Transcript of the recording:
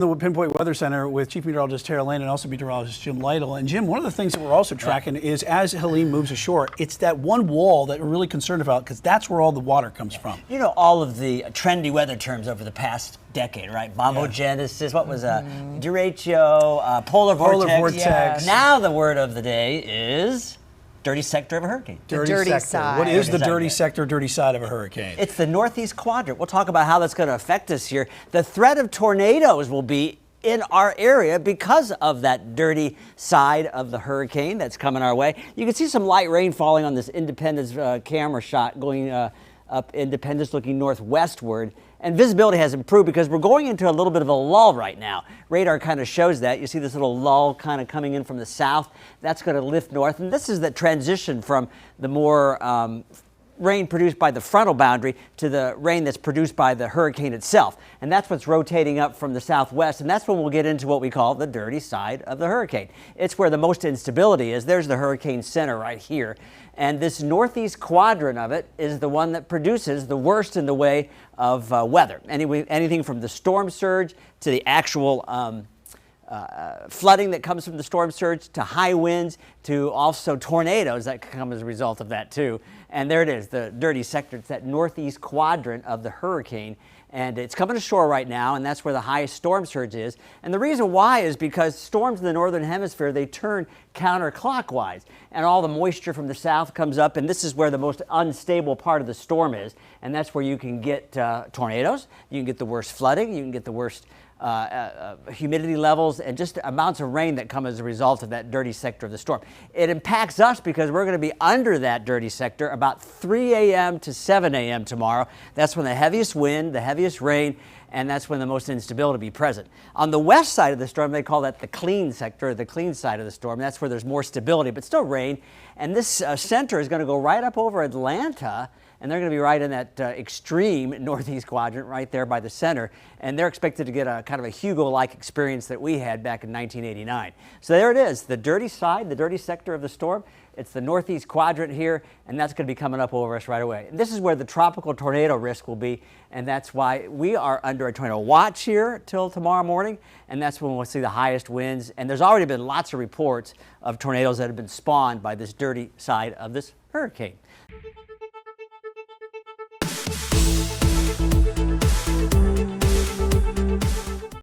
The Pinpoint Weather Center with Chief Meteorologist Tara Lane and also meteorologist Jim Lytle. And Jim, one of the things that we're also tracking is as Helene moves ashore, it's that one wall that we're really concerned about because that's where all the water comes from. You know, all of the trendy weather terms over the past decade, right? Bombogenesis, what was derecho, polar vortex. Yes. Now the word of the day is dirty sector of a hurricane. Dirty side. What is the dirty sector, dirty side of a hurricane? It's the northeast quadrant. We'll talk about how that's going to affect us here. The threat of tornadoes will be in our area because of that dirty side of the hurricane that's coming our way. You can see some light rain falling on this Independence camera shot going up Independence looking northwestward. And visibility has improved because we're going into a little bit of a lull right now. Radar kind of shows that. You see this little lull kind of coming in from the south. That's going to lift north. And this is the transition from the more rain produced by the frontal boundary to the rain that's produced by the hurricane itself. And that's what's rotating up from the southwest. And that's when we'll get into what we call the dirty side of the hurricane. It's where the most instability is. There's the hurricane center right here. And this northeast quadrant of it is the one that produces the worst in the way of weather. Anything from the storm surge to the actual flooding that comes from the storm surge to high winds to also tornadoes that come as a result of that too. And there it is, the dirty sector. It's that northeast quadrant of the hurricane. And it's coming ashore right now, and that's where the highest storm surge is. And the reason why is because storms in the northern hemisphere, they turn counterclockwise. And all the moisture from the south comes up, and this is where the most unstable part of the storm is. And that's where you can get tornadoes, you can get the worst flooding, you can get the worst humidity levels and just amounts of rain that come as a result of that dirty sector of the storm. It impacts us because we're going to be under that dirty sector about 3 a.m. to 7 a.m. tomorrow. That's when the heaviest wind, the heaviest rain, and that's when the most instability will be present. On the west side of the storm, they call that the clean sector, the clean side of the storm. That's where there's more stability, but still rain. And this center is going to go right up over Atlanta, and they're going to be right in that extreme northeast quadrant right there by the center. And they're expected to get a kind of a Hugo-like experience that we had back in 1989. So there it is, the dirty side, the dirty sector of the storm. It's the northeast quadrant here, and that's going to be coming up over us right away. And this is where the tropical tornado risk will be, and that's why we are under a tornado watch here till tomorrow morning, and that's when we'll see the highest winds. And there's already been lots of reports of tornadoes that have been spawned by this dirty side of this hurricane.